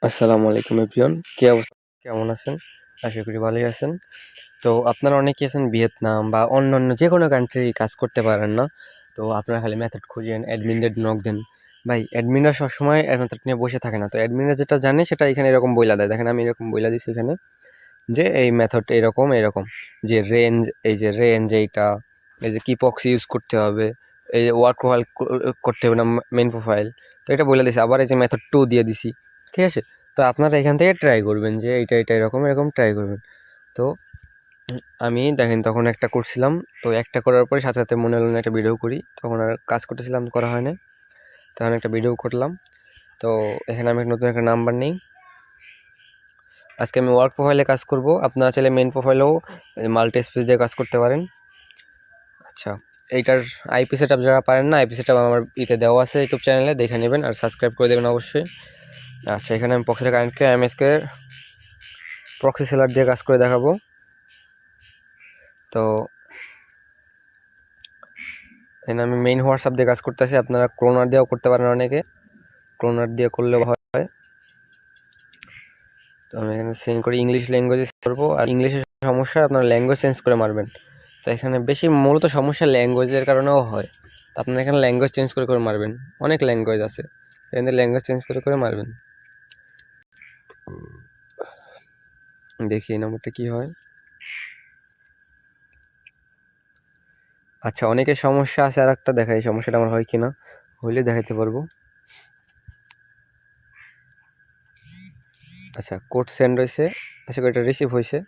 আসসালামু আলাইকুম এভরিওয়ান, কি অবস্থা, কেমন আছেন? আশা করি ভালোই আছেন। তো আপনারা অনেকেই আছেন ভিয়েতনাম বা অন্যান্য যে কোনো কান্ট্রি কাজ করতে পারেন না। তো আপনারা খালি মেথড খুঁজেন, অ্যাডমিনদের নক দেন। ভাই অ্যাডমিনরা সবসময় মেথড নিয়ে বসে থাকে না, তো অ্যাডমিনরা যেটা জানে সেটা এখানে এরকম বইলা দেয়। দেখেন আমি এরকম বইলা দিচ্ছি এখানে যে এই মেথড এরকম এরকম, যে রেঞ্জ, এই যে রেঞ্জ এইটা, এই যে কি প্রক্সি ইউজ করতে হবে, এই যে ওয়ার্ক প্রোফাইল করতে হবে না মেন প্রোফাইল, তো এটা বলে দিছি। আবার এই যে মেথড 2 দিয়ে দিছি, ঠিক আছে? তো আপনারা এখান থেকে ট্রাই করবেন যে এইটা এটা এরকম এরকম ট্রাই করবেন। তো আমি দেখেন তখন একটা করছিলাম, তো একটা করার পরে সাথে সাথে মনে হলো না একটা ভিডিও করি, তখন আর কাজ করতেছিলাম, করা হয় না, তখন একটা ভিডিও করলাম। তো এখানে আমি নতুন একটা নাম্বার নেই। আজকে আমি ওয়ার্ক প্রোফাইলে কাজ করব, আপনারা চাইলে মেন প্রোফাইলেও মাল্টি স্পেস দিয়ে কাজ করতে পারেন। আচ্ছা, এইটার আইপি সেটআপ যারা পারেন না, আইপি সেটআপ আমার ইতে দেওয়া আছে ইউটিউব চ্যানেলে, দেখে নেবেন আর সাবস্ক্রাইব করে দেবেন অবশ্যই। আচ্ছা, এখানে আমি প্রক্সি কানেক্টকে এমএসকে প্রক্সি সেলার দিয়ে কাজ করে দেখাবো। তো এখানে আমি মেইন হোয়াটসঅ্যাপ দিয়ে কাজ করতেছি, আপনারা ক্রোনার দিয়েও করতে পারেন, অনেকে ক্রোনার দিয়ে করলেও হয়। তো আমি এখানে চেঞ্জ করি ইংলিশ ল্যাঙ্গুয়েজে করবো, আর ইংলিশের সমস্যা আপনারা ল্যাঙ্গুয়েজ চেঞ্জ করে মারবেন। তো এখানে বেশি মূলত সমস্যা ল্যাঙ্গুয়েজের কারণেও হয়, তো আপনারা এখানে ল্যাঙ্গুয়েজ চেঞ্জ করে করে মারবেন। অনেক ল্যাঙ্গুয়েজ আছে, এখানে ল্যাঙ্গুয়েজ চেঞ্জ করে করে মারবেন। দেখি এই নম্বরটা কি হয়। আচ্ছা, অনেকের সমস্যা আছে, আর একটা দেখা এই সমস্যাটা আমার হয় কিনা, হইলে দেখাইতে পারবো। আচ্ছা, কোড সেন্ড হয়েছে, আশা করি এটা রিসিভ হয়েছে।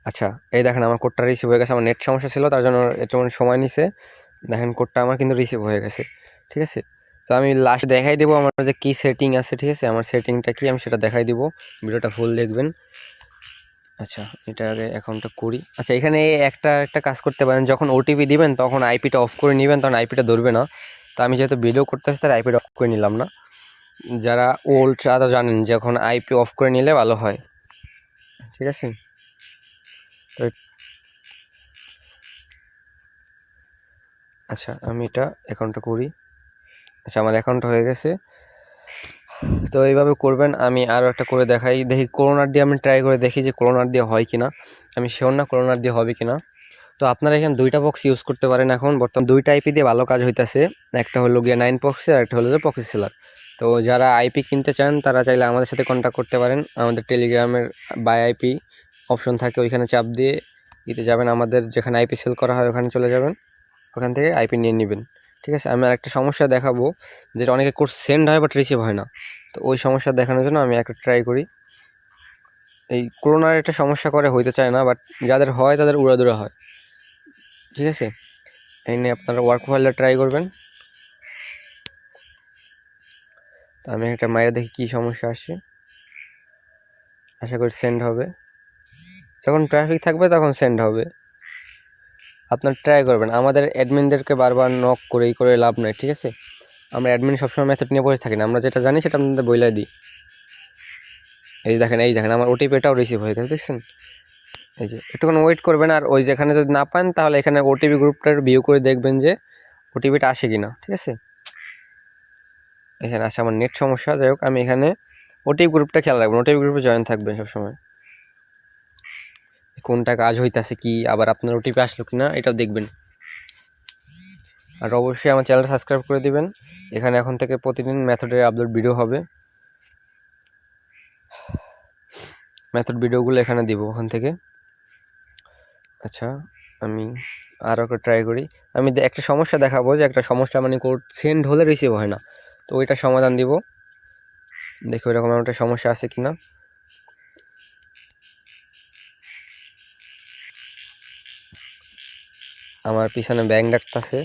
আচ্ছা, এই দেখেন আমার কোডটা রিসিভ হয়ে গেছে। আমার নেট সমস্যা ছিল, তার জন্য একটু সময় নিছে। দেখেন কোডটা আমার কিন্তু রিসিভ হয়ে গেছে, ঠিক আছে? তো আমি লাস্ট দেখাই দেবো আমার যে কী সেটিং আছে, ঠিক আছে? আমার সেটিংটা কি আমি সেটা দেখাই দিব, ভিডিওটা ফুল দেখবেন। আচ্ছা, এটা আগে অ্যাকাউন্টটা করি। আচ্ছা, এখানে একটা কাজ করতে পারেন, যখন ওটিপি দিবেন তখন আইপিটা অফ করে নেবেন, তখন আইপিটা ধরবে না। তো আমি যেহেতু ভিডিও করতেছি তার আইপিটা অফ করে নিলাম না। যারা ওল্ড তারা জানেন যখন আইপি অফ করে নিলে ভালো হয়, ঠিক আছে? তো আচ্ছা, আমি এটা অ্যাকাউন্টটা করি। আচ্ছা, আমার অ্যাকাউন্ট হয়ে গেছে। তো এইভাবে করবেন। আমি আরও একটা করে দেখাই, দেখি করোনার দিয়ে আমি ট্রাই করে দেখি যে করোনার দিয়ে হয় কিনা। আমি শিওর না করোনার দিয়ে হবে কিনা। তো আপনারা এখানে দুইটা বক্স ইউজ করতে পারেন, এখন বর্তমান দুইটা আইপি দিয়ে ভালো কাজ হইতেছে। একটা হলো গিয়ে 9 প্রক্সি আর একটা হলো যে প্রক্সি সেলার। তো যারা আইপি কিনতে চান তারা চাইলে আমাদের সাথে কন্ট্যাক্ট করতে পারেন। আমাদের টেলিগ্রামের বাই আইপি অপশন থাকে, ওইখানে চাপ দিয়ে দিতে যাবেন, আমাদের যেখানে আইপি সেল করা হয় ওখানে চলে যাবেন, ওখান থেকে আইপি নিয়ে নেবেন, ঠিক আছে? আমি আর একটা সমস্যা দেখাবো, যেটা অনেকে কোড সেন্ড হয় বাট রিসিভ হয় না। তো ওই সমস্যা দেখানোর জন্য আমি একটা ট্রাই করি। এই করোনার একটা সমস্যা করে, হইতে চায় না, বাট যাদের হয় তাদের উড়াদুরা হয়, ঠিক আছে? এই নিয়ে আপনারা ওয়ার্ক প্রোফাইলটা ট্রাই করবেন। তো আমি একটা মাইরে দেখি কী সমস্যা আসছে। আশা করি সেন্ড হবে, যখন ট্রাফিক থাকবে তখন সেন্ড হবে। আপনার ট্রাই করবেন, আমাদের অ্যাডমিনদেরকে বারবার নক করে লাভ নাই, ঠিক আছে? আমরা অ্যাডমিন সবসময় মেথড নিয়ে বসে থাকি না, আমরা যেটা জানি সেটা আপনাদের বইলাই দিই। এই দেখেন আমার ওটিপিটাও রিসিভ হয়ে গেছে, দেখছেন? এই যে একটুখানি ওয়েট করবেন, আর ওই যেখানে যদি না পান তাহলে এখানে ওটিপি গ্রুপটার ভিউ করে দেখবেন যে ওটিপিটা আসে কিনা, ঠিক আছে? এখানে আসে, আমার নেট সমস্যা, যাই হোক আমি এখানে ওটিপি গ্রুপটা খেয়াল রাখবেন, ওটিপি গ্রুপে জয়েন থাকবেন সবসময়। কোনটা কাজ হইতাছে কি, আবার আপনার ওটিপি আসলো কিনা এটাও দেখবেন। আর অবশ্যই আমার চ্যানেলটা সাবস্ক্রাইব করে দিবেন। এখানে এখন থেকে প্রতিদিন মেথডের আপলোড ভিডিও হবে, মেথড ভিডিওগুলো এখানে দিব ওখান থেকে। আচ্ছা, আমি আরও একটা ট্রাই করি। আমি একটা সমস্যা দেখাবো, যে একটা সমস্যা মানে কোড সেন্ড হলে রিসিভ হয় না, তো ওইটা সমাধান দিব। দেখো এরকম একটা সমস্যা আছে কিনা। আমার পিছনে ব্যাংক ডাকতেছে,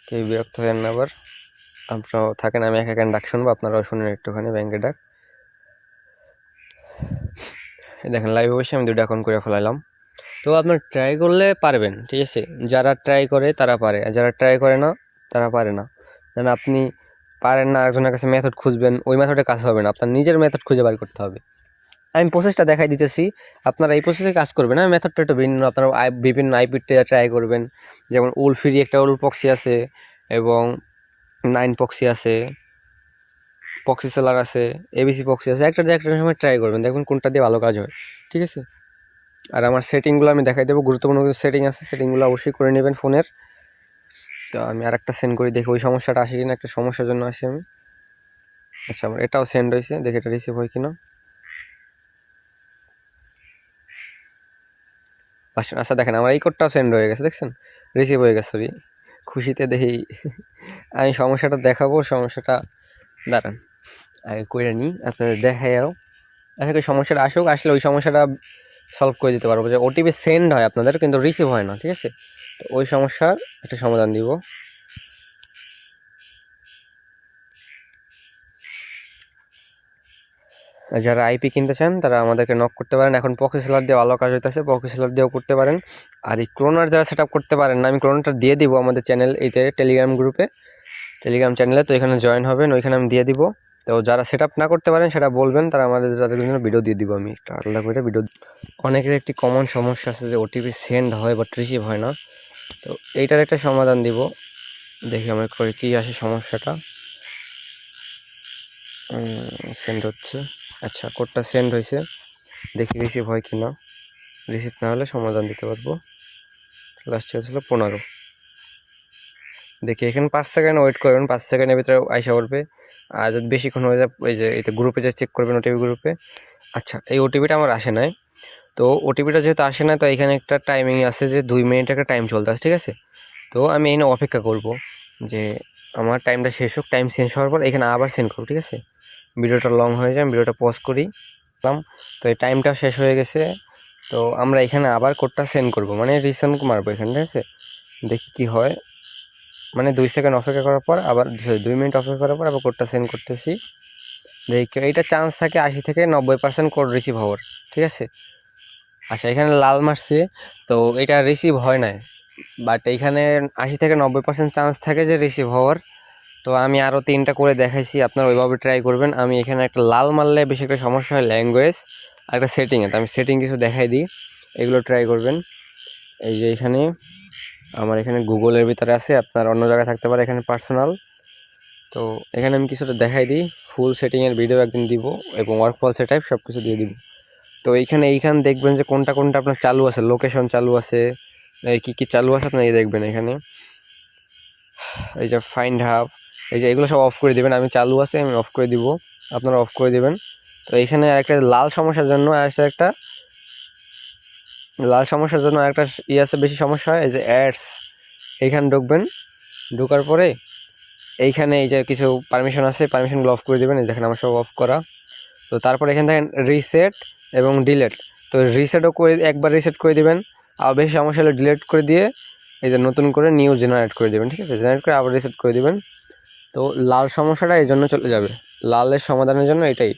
কেউ বিরক্ত হবেন না আবার, আপনারাও থাকেন, আমি একা ডাক শুনবো, আপনারাও শুনেন একটুখানি ব্যাংকের ডাক। দেখেন লাইভে বসে আমি 2টা অ্যাকাউন্ট করে ফেলাইলাম। তো আপনার ট্রাই করলে পারবেন, ঠিক আছে? যারা ট্রাই করে তারা পারে, আর যারা ট্রাই করে না তারা পারে না। কারণ আপনি পারেন না, একজনের কাছে মেথড খুঁজবেন, ওই মেথডে কাজ হবে না, আপনার নিজের মেথড খুঁজে বার করতে হবে। আমি প্রসেসটা দেখাই দিতেছি, আপনারা এই প্রসেসে কাজ করবেন। হ্যাঁ, মেথডটা একটু ভিন্ন, আপনারা বিভিন্ন আইপিতে ট্রাই করবেন। যেমন উল ফ্রি একটা উল পক্সি আছে, এবং 9 পক্সি আছে, পক্সি সেলার আছে, এবিসি পক্সি আছে। একটা সময় ট্রাই করবেন, দেখবেন কোনটা দিয়ে ভালো কাজ হয়, ঠিক আছে। আর আমার সেটিংগুলো আমি দেখাই দেবো, গুরুত্বপূর্ণ কিছু সেটিং আছে, সেটিংগুলো অবশ্যই করে নেবেন ফোনের। তো আমি আর একটা সেন্ড করি, দেখি ওই সমস্যাটা আসে কিনা। একটা সমস্যার জন্য আসি আমি। আচ্ছা, আমার এটাও সেন্ড হয়েছে, দেখি এটা রিসিভ হয় কিনা। আচ্ছা দেখেন, আমার এই কোডটাও সেন্ড হয়ে গেছে, দেখছেন, রিসিভ হয়ে গেছে। সরি, খুশিতে দেখি আমি সমস্যাটা দেখাবো। সমস্যাটা দাঁড়ান আগে কইরা নিই, আপনাদের দেখাইও। আশা করি সমস্যাটা আসুক, আসলে ওই সমস্যাটা সলভ করে দিতে পারবো। যে ওটিপি সেন্ড হয় আপনাদের, কিন্তু রিসিভ হয় না, ঠিক আছে। তো ওই সমস্যার একটা সমাধান দিব। যারা আইপি কিনতে চান তারা আমাদেরকে নক করতে পারেন। এখন পক্সি সেলার দিয়ে ভালো কাজ হইতেছে, পক্সি সেলার দিয়েও করতে পারেন। আর এই ক্লোনার যারা সেট করতে পারেন না, আমি ক্লোনারটা দিয়ে দিব আমাদের চ্যানেল, এইতে টেলিগ্রাম গ্রুপে, টেলিগ্রাম চ্যানেলে। তো এখানে জয়েন হবেন, ওইখানে আমি দিয়ে দিব। তো যারা সেট না করতে পারেন সেটা বলবেন, তারা তাদের জন্য ভিডিও দিয়ে দিব, আমি একটা আলাদা করে ভিডিও। অনেকের একটি কমন সমস্যা আছে যে ওটিপি সেন্ড হয় বাট রিসিভ হয় না। তো এইটার একটা সমাধান দিব। দেখি আমার করে কী আসে সমস্যাটা। সেন্ড হচ্ছে, আচ্ছা কোডটা সেন্ড হয়েছে, দেখি রিসিভ হয় কি না। রিসিভ না হলে সমাধান দিতে পারবো। লাস্টে হচ্ছিল 15। দেখি এখানে 5 সেকেন্ড ওয়েট করবেন, 5 সেকেন্ডের ভিতরে আইসা পড়বে। আর যদি বেশিক্ষণ হয়ে যায়, এই যে এতে গ্রুপে যে চেক করবেন, ওটিপি গ্রুপে। আচ্ছা, এই ওটিপিটা আমার আসে নাই। তো ওটিপিটা যেহেতু আসে না, তো এখানে একটা টাইমিং আছে যে 2 মিনিট একটা টাইম চলতে আছে, ঠিক আছে। তো আমি এখানে অপেক্ষা করব যে আমার টাইমটা শেষ হোক। টাইম চেঞ্জ হওয়ার পর এখানে আবার সেন্ড করবো, ঠিক আছে। ভিডিওটা লং হয়ে যায়, ভিডিওটা পজ করি। তো এই টাইমটা শেষ হয়ে গেছে। তো আমরা এখানে আবার কোডটা সেন্ড করব, মানে রিসেন্ড মারবো এখানে, ঠিক আছে। দেখি কি হয়। মানে 2 সেকেন্ড অপেক্ষা করার পর আবার 2 মিনিট অপেক্ষা করার পর আবার কোডটা সেন্ড করতেছি। দেখি এইটা চান্স থাকে 80 থেকে 90% কোড রিসিভ হওয়ার, ঠিক আছে। আচ্ছা, এখানে লাল মারছে, তো এটা রিসিভ হয় নাই। বাট এইখানে 80 থেকে 90% চান্স থাকে যে রিসিভ হওয়ার। তো আমি আরও 3টা করে দেখাইছি, আপনারা ওইভাবে ট্রাই করবেন। আমি এখানে একটা লাল মারলে বেশি একটা সমস্যা হয় ল্যাঙ্গুয়েজ আর একটা সেটিংয়ে। তো আমি সেটিং কিছু দেখাই দিই, এগুলো ট্রাই করবেন। এই যে এখানে আমার এখানে গুগলের ভিতরে আছে, আপনার অন্য জায়গায় থাকতে পারে, এখানে পার্সোনাল। তো এখানে আমি কিছুটা দেখাই দিই, ফুল সেটিংয়ের ভিডিও একদিন দিব, এবং ওয়ার্ক ফল সেটআপ সব কিছু দিয়ে দিব। তো এইখানে দেখবেন যে কোনটা কোনটা আপনার চালু আছে, লোকেশন চালু আছে, কী কী চালু আছে আপনার এই দেখবেন এখানে। এই যে ফাইন্ড হাব, এই যে এগুলো সব অফ করে দেবেন। আমি চালু আছে, আমি অফ করে দিব, আপনারা অফ করে দেবেন। তো এখানে একটা লাল সমস্যার জন্য আছে, একটা লাল সমস্যার জন্য একটা আছে, বেশি সমস্যা হয়। এই যে অ্যাডস, এইখানে ঢুকবেন, ঢোকার পরে এইখানে এই যে কিছু পারমিশন আছে, পারমিশনগুলো অফ করে দেবেন। এই দেখেন আমার সব অফ করা। তো তারপর এখানে দেখেন রিসেট এবং ডিলেট। তো রিসেটও করে একবার রিসেট করে দেবেন, আর বেশি সমস্যা হলে ডিলেট করে দিয়ে এই যে নতুন করে নিউ জেনারেট করে দেবেন, ঠিক আছে। জেনারেট করে আবার রিসেট করে দেবেন। তো লাল সমস্যাটা এই জন্য চলে যাবে, লালের সমাধানের জন্য এটাই,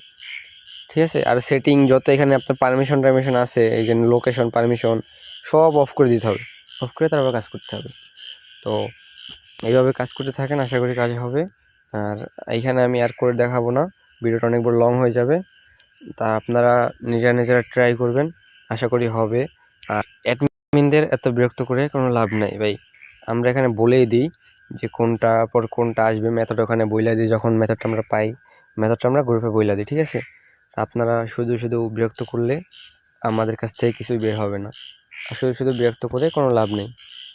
ঠিক আছে। আর সেটিং যত এখানে আপনার পারমিশন আছে, এই যে লোকেশন পারমিশন সব অফ করে দিতে হবে, অফ করে তারপর কাজ করতে হবে। তো এইভাবে কাজ করতে থাকেন, আশা করি কাজ হবে। আর এইখানে আমি আর করে দেখাবো না, ভিডিওটা অনেক বড় লং হয়ে যাবে। তা আপনারা নিজেরা ট্রাই করবেন, আশা করি হবে। আর অ্যাডমিনদের এত বিরক্ত করে কোনো লাভ নাই ভাই। আমরা এখানে বলেই দিই যে কোনটা পর কোনটা আসবে, মেথড ওখানে বইলা দিই। যখন মেথডটা আমরা পাই, মেথডটা আমরা গ্রুপে বইলা দিই, ঠিক আছে। আপনারা শুধু বিরক্ত করলে আমাদের কাছ থেকে কিছুই বের হবে না। আর শুধু বিরক্ত করে কোনো লাভ নেই।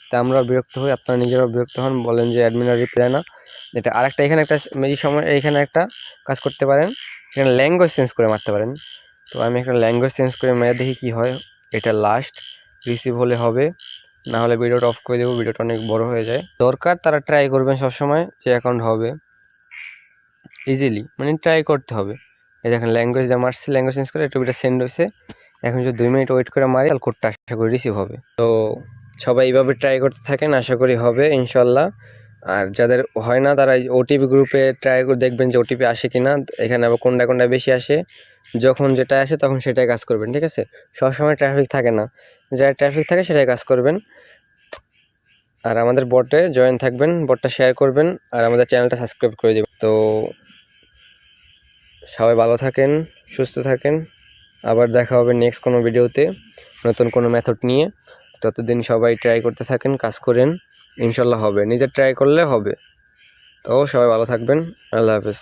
তা আমরা বিরক্ত হই, আপনারা নিজেরাও বিরক্ত হন, বলেন যে অ্যাডমিনরা রিপ্লাই না। এটা আরেকটা এখানে একটা এই সময় এইখানে একটা কাজ করতে পারেন, এখানে ল্যাঙ্গুয়েজ চেঞ্জ করে মারতে পারেন। তো আমি একটা ল্যাঙ্গুয়েজ চেঞ্জ করে মেরে দেখি কি হয়। এটা লাস্ট রিসিভ হলে হবে, না হলে ভিডিওটা অফ করে দেবো, ভিডিওটা অনেক বড় হয়ে যায়। দরকার তারা ট্রাই করবেন সবসময় যে অ্যাকাউন্ট হবে ইজিলি, মানে ট্রাই করতে হবে। এই দেখেন ল্যাঙ্গুয়েজ যা মারছি, ল্যাঙ্গুয়েজ চেঞ্জ করে একটু সেন্ড হয়েছে। এখন যদি 2 মিনিট ওয়েট করে মারি, আর কোডটা আশা করি রিসিভ হবে। তো সবাই এইভাবে ট্রাই করতে থাকেন, আশা করি হবে ইনশাল্লাহ। আর যাদের হয় না তারা ওটিপি গ্রুপে ট্রাই করে দেখবেন যে ওটিপি আসে কি না। এখানে আবার কোনটা বেশি আসে, যখন যেটা আসে তখন সেটাই কাজ করবেন, ঠিক আছে। সবসময় ট্রাফিক থাকে না, যারা ট্রাফিক থাকে সেটাই কাজ করবেন। আর আমাদের বটে জয়েন থাকবেন, বটটা শেয়ার করবেন, আর আমাদের চ্যানেলটা সাবস্ক্রাইব করে দেবেন। তো সবাই ভালো থাকেন, সুস্থ থাকেন। আবার দেখা হবে নেক্সট কোনো ভিডিওতে নতুন কোনো মেথড নিয়ে। ততদিন সবাই ট্রাই করতে থাকেন, কাজ করেন, ইনশাল্লাহ হবে, নিজে ট্রাই করলে হবে। তো সবাই ভালো থাকবেন, আল্লাহ হাফেজ।